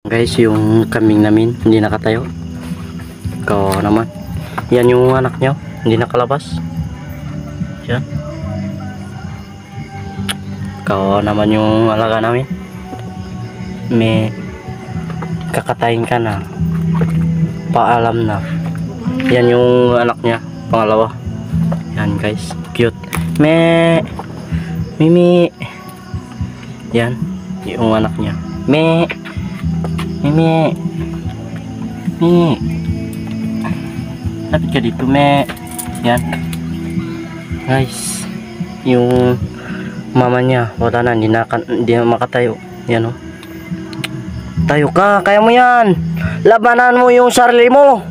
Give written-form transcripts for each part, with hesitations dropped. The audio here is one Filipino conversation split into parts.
Guys, yung kambing namin hindi nakatayo. Ikaw naman. Yan yung anak nyo, hindi nakalabas. Yan. Ikaw naman yung alaga namin. May kakatayin ka na. Paalam na. Yan yung anak niya, pangalawa. Yan guys, cute. Mimi. Yan, yung anak niya. Mimi. Lapit ka dito, Yan. Guys, yung mama niya, wala na, hindi na makatayo. Yan o. Tayo ka, kaya mo yan. Labanan mo yung sarili mo.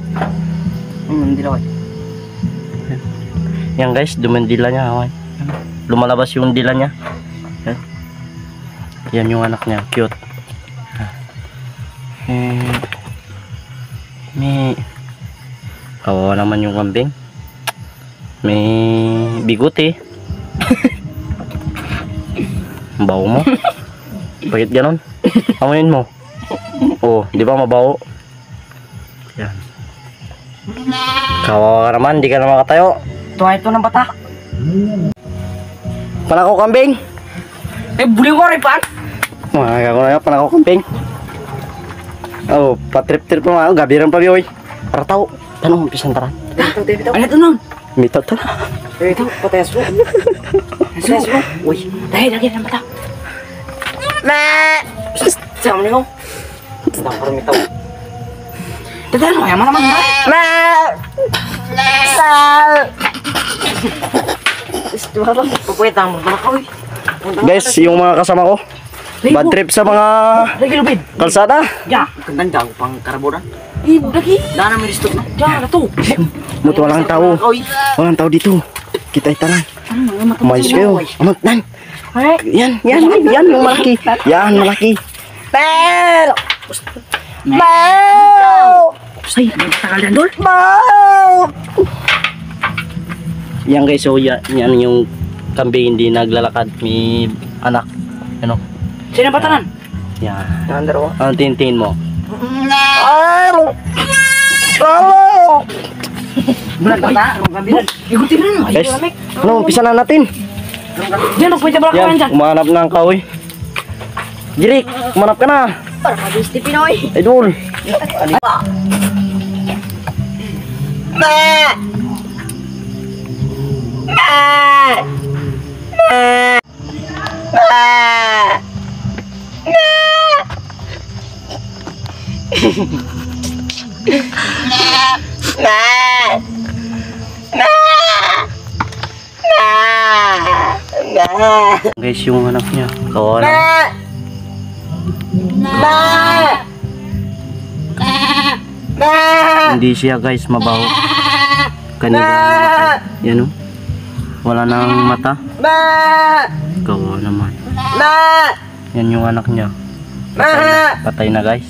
Yan guys, dumandila niya. Okay. Lumalabas yung dila niya. Yan yung anak niya, cute. Kawawa naman yung kambing. May bigote. Bawo mo. Bakit ganon? Amunin mo. Oh, di ba mabaho? Yan. Kawawa ka naman, di ka na makatayo. Ito ng bata. Panakaw kambing. Buli ko rin pa. Mga kako na yan, panakaw kambing. Oh, patrip-trip mo nga. Gabiran pa biyoy. Para tao. Tanong, pisang taran. Ano ito nun? Mito to. Ito, patayas mo. Patayas mo. Uy, dahil lagi ng bata. Sama niyo. Tadang parang ito. Tadang mo, yaman naman ba? Pupuwetang mo pala ka, uy. Guys, yung mga kasama ko. Bad trip sa mga kalsada. Ya, kandang daw pang karaburan. Lagi. Dana may listot na. Ya, na to. Muto walang tao. Walang tao dito. Kita itanan. Umayos kayo. Amat nan. Yan yung malaki. Yan, malaki. Pel! Say, may takal yan doon. Yan guys, so yan yung kambing hindi naglalakad. May anak. Ano? Sino ba tanan? Yan. Nandaro. Anong tintin mo? Bulan bata, ang kabilan. Igutin na. Guys, ano, umpisa na natin. Yan, magpwede ba ka Yan, umanap na ang kahoy. Jirik, umanap ka na. Para ka-gusti Pinoy. Idol. Guys, yung anak niya kawawa. Hindi siya guys mabaho. Kanina yan o. Wala nang mata. Kawawa naman. Yan yung anak niya. Patay na guys.